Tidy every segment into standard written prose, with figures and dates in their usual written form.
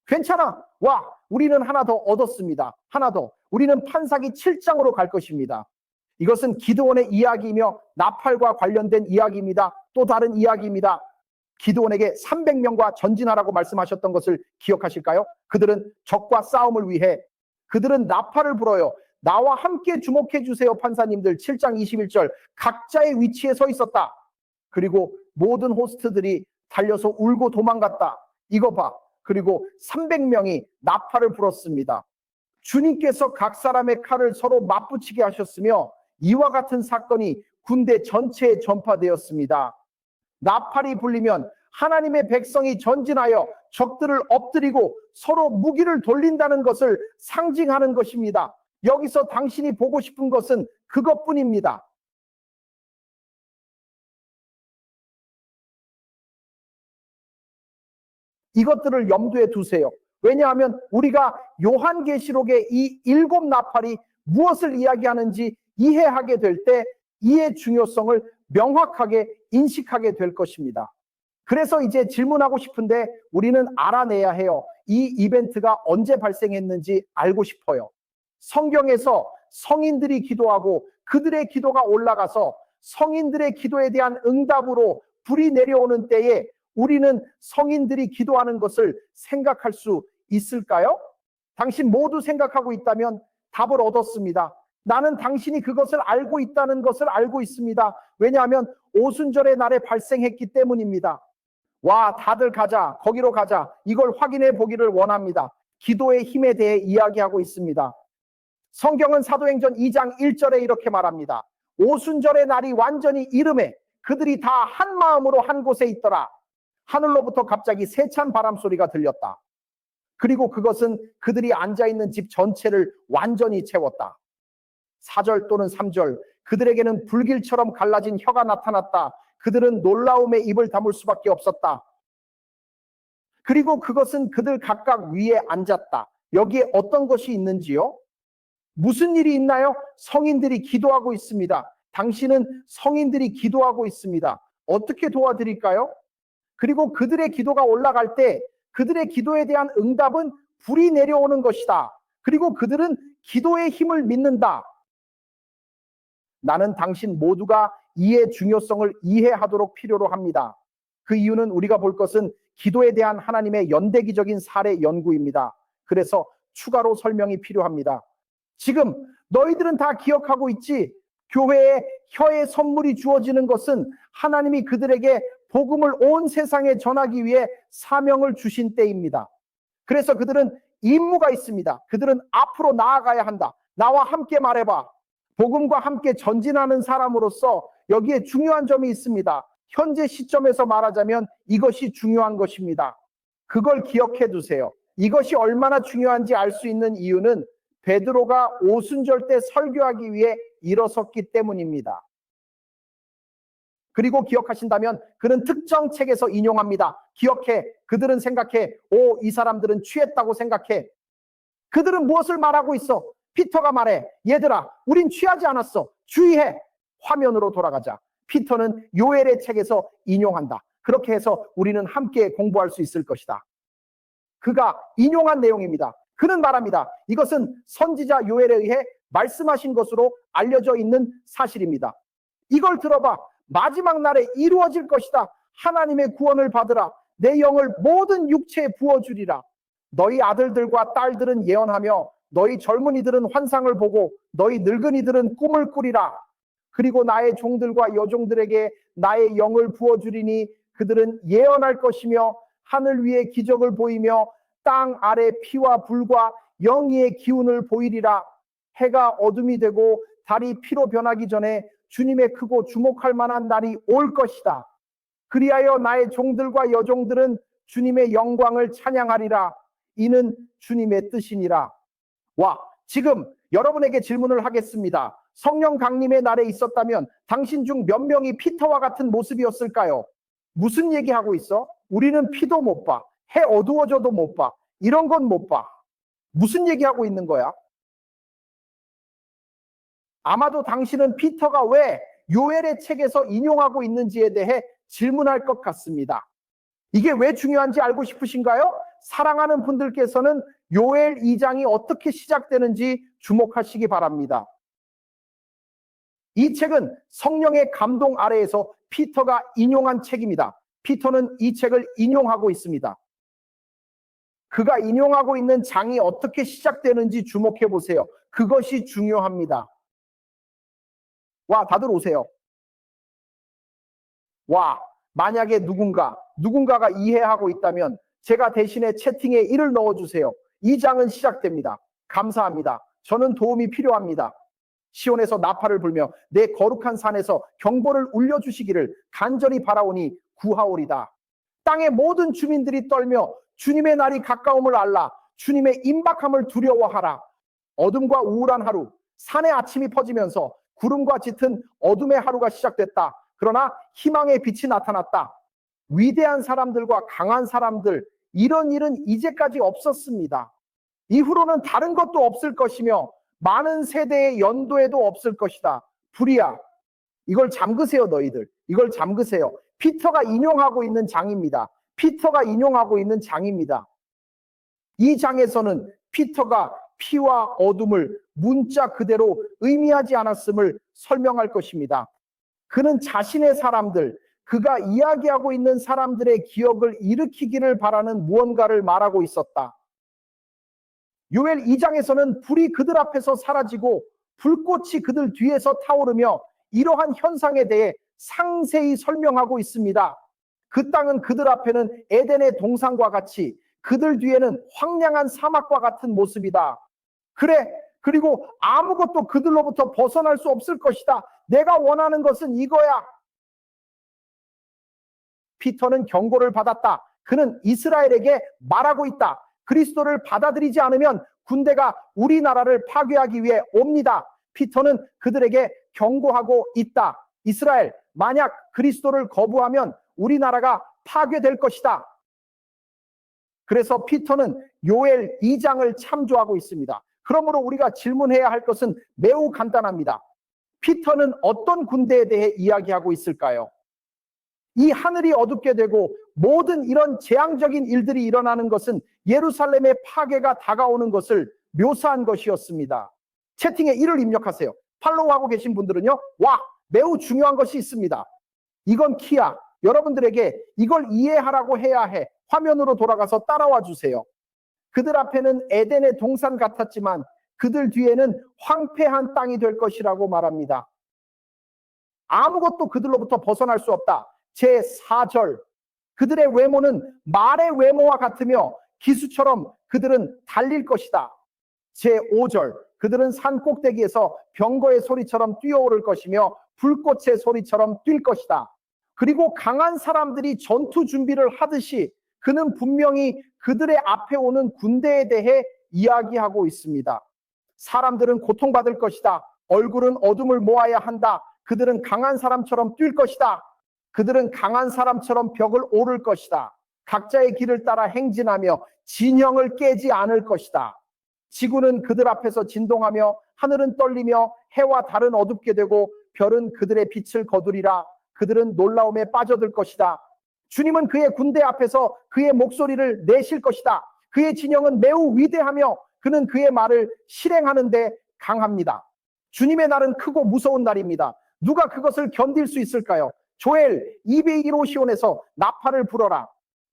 괜찮아. 와, 우리는 하나 더 얻었습니다. 하나 더. 우리는 판사기 7장으로 갈 것입니다. 이것은 기드온의 이야기이며 나팔과 관련된 이야기입니다. 또 다른 이야기입니다. 기드온에게 300명과 전진하라고 말씀하셨던 것을 기억하실까요? 그들은 적과 싸움을 위해 그들은 나팔을 불어요. 나와 함께 주목해 주세요, 판사님들. 7장 21절. 각자의 위치에 서 있었다. 그리고 모든 호스트들이 달려서 울고 도망갔다. 이거 봐. 그리고 300명이 나팔을 불었습니다. 주님께서 각 사람의 칼을 서로 맞붙이게 하셨으며 이와 같은 사건이 군대 전체에 전파되었습니다. 나팔이 불리면 하나님의 백성이 전진하여 적들을 엎드리고 서로 무기를 돌린다는 것을 상징하는 것입니다. 여기서 당신이 보고 싶은 것은 그것뿐입니다. 이것들을 염두에 두세요. 왜냐하면 우리가 요한계시록의 이 7 나팔이 무엇을 이야기하는지 이해하게 될 때 이의 중요성을 명확하게 인식하게 될 것입니다. 그래서 이제 질문하고 싶은데 우리는 알아내야 해요. 이 이벤트가 언제 발생했는지 알고 싶어요. 성경에서 성인들이 기도하고 그들의 기도가 올라가서 성인들의 기도에 대한 응답으로 불이 내려오는 때에 우리는 성인들이 기도하는 것을 생각할 수 있을까요? 당신 모두 생각하고 있다면 답을 얻었습니다. 나는 당신이 그것을 알고 있다는 것을 알고 있습니다. 왜냐하면 오순절의 날에 발생했기 때문입니다. 와, 다들 가자. 거기로 가자. 이걸 확인해 보기를 원합니다. 기도의 힘에 대해 이야기하고 있습니다. 성경은 사도행전 2장 1절에 이렇게 말합니다. 오순절의 날이 완전히 이름에 그들이 다 한 마음으로 한 곳에 있더라. 하늘로부터 갑자기 세찬 바람 소리가 들렸다. 그리고 그것은 그들이 앉아있는 집 전체를 완전히 채웠다. 4절 또는 3절. 그들에게는 불길처럼 갈라진 혀가 나타났다. 그들은 놀라움에 입을 다물 수밖에 없었다. 그리고 그것은 그들 각각 위에 앉았다. 여기에 어떤 것이 있는지요? 무슨 일이 있나요? 성인들이 기도하고 있습니다. 당신은 성인들이 기도하고 있습니다. 어떻게 도와드릴까요? 그리고 그들의 기도가 올라갈 때 그들의 기도에 대한 응답은 불이 내려오는 것이다. 그리고 그들은 기도의 힘을 믿는다. 나는 당신 모두가 이의 중요성을 이해하도록 필요로 합니다. 그 이유는 우리가 볼 것은 기도에 대한 하나님의 연대기적인 사례 연구입니다. 그래서 추가로 설명이 필요합니다. 지금 너희들은 다 기억하고 있지? 교회에 혀의 선물이 주어지는 것은 하나님이 그들에게 복음을 온 세상에 전하기 위해 사명을 주신 때입니다. 그래서 그들은 임무가 있습니다. 그들은 앞으로 나아가야 한다. 나와 함께 말해봐. 복음과 함께 전진하는 사람으로서 여기에 중요한 점이 있습니다. 현재 시점에서 말하자면 이것이 중요한 것입니다. 그걸 기억해 두세요. 이것이 얼마나 중요한지 알 수 있는 이유는 베드로가 오순절 때 설교하기 위해 일어섰기 때문입니다. 그리고 기억하신다면 그는 특정 책에서 인용합니다. 기억해. 그들은 생각해. 오, 이 사람들은 취했다고 생각해. 그들은 무엇을 말하고 있어? 피터가 말해. 얘들아, 우린 취하지 않았어. 주의해. 화면으로 돌아가자. 피터는 요엘의 책에서 인용한다. 그렇게 해서 우리는 함께 공부할 수 있을 것이다. 그가 인용한 내용입니다. 그는 말합니다. 이것은 선지자 요엘에 의해 말씀하신 것으로 알려져 있는 사실입니다. 이걸 들어봐. 마지막 날에 이루어질 것이다. 하나님의 구원을 받으라. 내 영을 모든 육체에 부어주리라. 너희 아들들과 딸들은 예언하며 너희 젊은이들은 환상을 보고 너희 늙은이들은 꿈을 꾸리라. 그리고 나의 종들과 여종들에게 나의 영을 부어주리니 그들은 예언할 것이며 하늘 위에 기적을 보이며 땅 아래 피와 불과 영이의 기운을 보이리라. 해가 어둠이 되고 달이 피로 변하기 전에 주님의 크고 주목할 만한 날이 올 것이다. 그리하여 나의 종들과 여종들은 주님의 영광을 찬양하리라. 이는 주님의 뜻이니라. 와, 지금 여러분에게 질문을 하겠습니다. 성령 강림의 날에 있었다면 당신 중 몇 명이 피터와 같은 모습이었을까요? 무슨 얘기하고 있어? 우리는 피도 못 봐. 해 어두워져도 못 봐. 이런 건 못 봐. 무슨 얘기하고 있는 거야? 아마도 당신은 피터가 왜 요엘의 책에서 인용하고 있는지에 대해 질문할 것 같습니다. 이게 왜 중요한지 알고 싶으신가요? 사랑하는 분들께서는 요엘 2장이 어떻게 시작되는지 주목하시기 바랍니다. 이 책은 성령의 감동 아래에서 피터가 인용한 책입니다. 피터는 이 책을 인용하고 있습니다. 그가 인용하고 있는 장이 어떻게 시작되는지 주목해 보세요. 그것이 중요합니다. 와, 다들 오세요. 와, 만약에 누군가가 이해하고 있다면 제가 대신에 채팅에 1을 넣어주세요. 이 장은 시작됩니다. 감사합니다. 저는 도움이 필요합니다. 시온에서 나팔을 불며 내 거룩한 산에서 경보를 울려주시기를 간절히 바라오니 구하오리다. 땅의 모든 주민들이 떨며 주님의 날이 가까움을 알라. 주님의 임박함을 두려워하라. 어둠과 우울한 하루, 산의 아침이 퍼지면서 구름과 짙은 어둠의 하루가 시작됐다. 그러나 희망의 빛이 나타났다. 위대한 사람들과 강한 사람들, 이런 일은 이제까지 없었습니다. 이후로는 다른 것도 없을 것이며 많은 세대의 연도에도 없을 것이다. 불이야, 이걸 잠그세요. 너희들 이걸 잠그세요. 피터가 인용하고 있는 장입니다. 피터가 인용하고 있는 장입니다. 이 장에서는 피터가 피와 어둠을 문자 그대로 의미하지 않았음을 설명할 것입니다. 그는 자신의 사람들, 그가 이야기하고 있는 사람들의 기억을 일으키기를 바라는 무언가를 말하고 있었다. 요엘 2장에서는 불이 그들 앞에서 사라지고 불꽃이 그들 뒤에서 타오르며 이러한 현상에 대해 상세히 설명하고 있습니다. 그 땅은 그들 앞에는 에덴의 동산과 같이, 그들 뒤에는 황량한 사막과 같은 모습이다. 그래, 그리고 아무것도 그들로부터 벗어날 수 없을 것이다. 내가 원하는 것은 이거야. 피터는 경고를 받았다. 그는 이스라엘에게 말하고 있다. 그리스도를 받아들이지 않으면 군대가 우리나라를 파괴하기 위해 옵니다. 피터는 그들에게 경고하고 있다. 이스라엘, 만약 그리스도를 거부하면 우리나라가 파괴될 것이다. 그래서 피터는 요엘 2장을 참조하고 있습니다. 그러므로 우리가 질문해야 할 것은 매우 간단합니다. 피터는 어떤 군대에 대해 이야기하고 있을까요? 이 하늘이 어둡게 되고 모든 이런 재앙적인 일들이 일어나는 것은 예루살렘의 파괴가 다가오는 것을 묘사한 것이었습니다. 채팅에 1을 입력하세요. 팔로우하고 계신 분들은요, 와, 매우 중요한 것이 있습니다. 이건 키야. 여러분들에게 이걸 이해하라고 해야 해. 화면으로 돌아가서 따라와 주세요. 그들 앞에는 에덴의 동산 같았지만 그들 뒤에는 황폐한 땅이 될 것이라고 말합니다. 아무것도 그들로부터 벗어날 수 없다. 제4절, 그들의 외모는 말의 외모와 같으며 기수처럼 그들은 달릴 것이다. 제5절, 그들은 산 꼭대기에서 병거의 소리처럼 뛰어오를 것이며 불꽃의 소리처럼 뛸 것이다. 그리고 강한 사람들이 전투 준비를 하듯이 그는 분명히 그들의 앞에 오는 군대에 대해 이야기하고 있습니다. 사람들은 고통받을 것이다. 얼굴은 어둠을 모아야 한다. 그들은 강한 사람처럼 뛸 것이다. 그들은 강한 사람처럼 벽을 오를 것이다. 각자의 길을 따라 행진하며 진영을 깨지 않을 것이다. 지구는 그들 앞에서 진동하며 하늘은 떨리며 해와 달은 어둡게 되고 별은 그들의 빛을 거두리라. 그들은 놀라움에 빠져들 것이다. 주님은 그의 군대 앞에서 그의 목소리를 내실 것이다. 그의 진영은 매우 위대하며 그는 그의 말을 실행하는 데 강합니다. 주님의 날은 크고 무서운 날입니다. 누가 그것을 견딜 수 있을까요? 조엘 201호 시온에서 나팔을 불어라.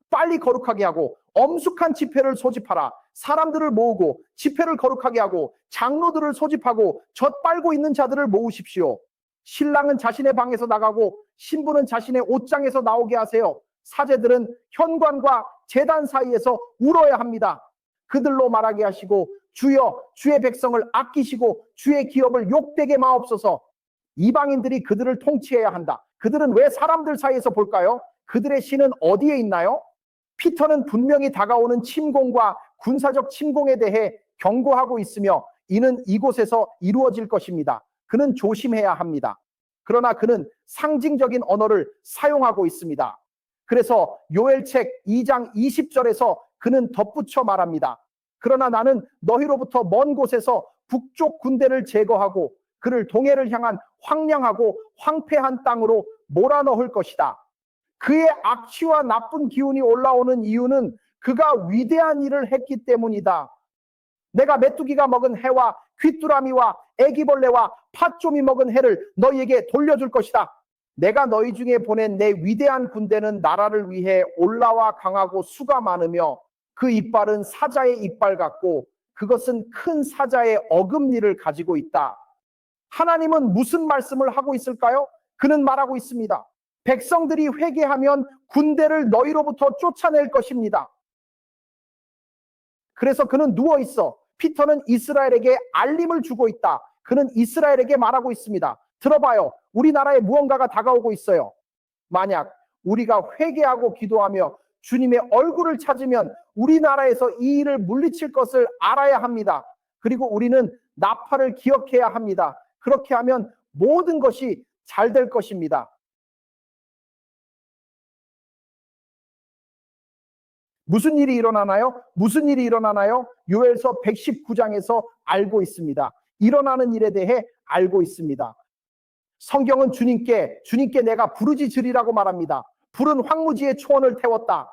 빨리 거룩하게 하고 엄숙한 집회를 소집하라. 사람들을 모으고 집회를 거룩하게 하고 장로들을 소집하고 젖 빨고 있는 자들을 모으십시오. 신랑은 자신의 방에서 나가고 신부는 자신의 옷장에서 나오게 하세요. 사제들은 현관과 제단 사이에서 울어야 합니다. 그들로 말하게 하시고 주여 주의 백성을 아끼시고 주의 기업을 욕되게 마옵소서. 이방인들이 그들을 통치해야 한다. 그들은 왜 사람들 사이에서 볼까요? 그들의 신은 어디에 있나요? 피터는 분명히 다가오는 침공과 군사적 침공에 대해 경고하고 있으며 이는 이곳에서 이루어질 것입니다. 그는 조심해야 합니다. 그러나 그는 상징적인 언어를 사용하고 있습니다. 그래서 요엘책 2장 20절에서 그는 덧붙여 말합니다. 그러나 나는 너희로부터 먼 곳에서 북쪽 군대를 제거하고 그를 동해를 향한 황량하고 황폐한 땅으로 몰아넣을 것이다. 그의 악취와 나쁜 기운이 올라오는 이유는 그가 위대한 일을 했기 때문이다. 내가 메뚜기가 먹은 해와 귀뚜라미와 애기벌레와 팥좀이 먹은 해를 너희에게 돌려줄 것이다. 내가 너희 중에 보낸 내 위대한 군대는 나라를 위해 올라와 강하고 수가 많으며 그 이빨은 사자의 이빨 같고 그것은 큰 사자의 어금니를 가지고 있다. 하나님은 무슨 말씀을 하고 있을까요? 그는 말하고 있습니다. 백성들이 회개하면 군대를 너희로부터 쫓아낼 것입니다. 그래서 그는 누워 있어. 피터는 이스라엘에게 알림을 주고 있다. 그는 이스라엘에게 말하고 있습니다. 들어봐요. 우리나라에 무언가가 다가오고 있어요. 만약 우리가 회개하고 기도하며 주님의 얼굴을 찾으면 우리나라에서 이 일을 물리칠 것을 알아야 합니다. 그리고 우리는 나팔을 기억해야 합니다. 그렇게 하면 모든 것이 잘 될 것입니다. 무슨 일이 일어나나요? 무슨 일이 일어나나요? 요엘서 119장에서 알고 있습니다. 일어나는 일에 대해 알고 있습니다. 성경은 주님께 내가 부르짖으리라고 말합니다. 불은 황무지의 초원을 태웠다.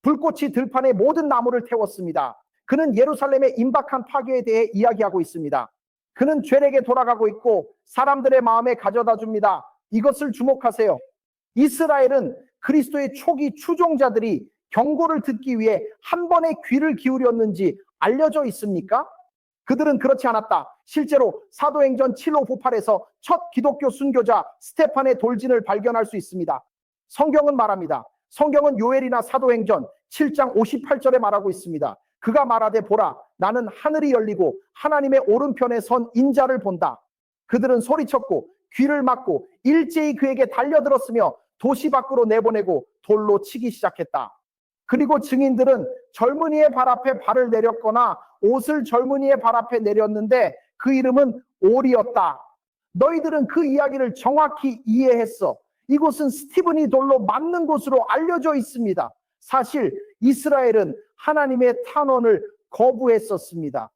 불꽃이 들판의 모든 나무를 태웠습니다. 그는 예루살렘의 임박한 파괴에 대해 이야기하고 있습니다. 그는 죄에게 돌아가고 있고 사람들의 마음에 가져다 줍니다. 이것을 주목하세요. 이스라엘은 그리스도의 초기 추종자들이 경고를 듣기 위해 한 번의 귀를 기울였는지 알려져 있습니까? 그들은 그렇지 않았다. 실제로 사도행전 7598에서 첫 기독교 순교자 스테판의 돌진을 발견할 수 있습니다. 성경은 말합니다. 성경은 요엘이나 사도행전 7장 58절에 말하고 있습니다. 그가 말하되 보라 나는 하늘이 열리고 하나님의 오른편에 선 인자를 본다. 그들은 소리쳤고 귀를 막고 일제히 그에게 달려들었으며 도시 밖으로 내보내고 돌로 치기 시작했다. 그리고 증인들은 젊은이의 발 앞에 발을 내렸거나 옷을 젊은이의 발 앞에 내렸는데 그 이름은 올이었다. 너희들은 그 이야기를 정확히 이해했어. 이곳은 스티븐이 돌로 맞는 곳으로 알려져 있습니다. 사실 이스라엘은 하나님의 탄원을 거부했었습니다.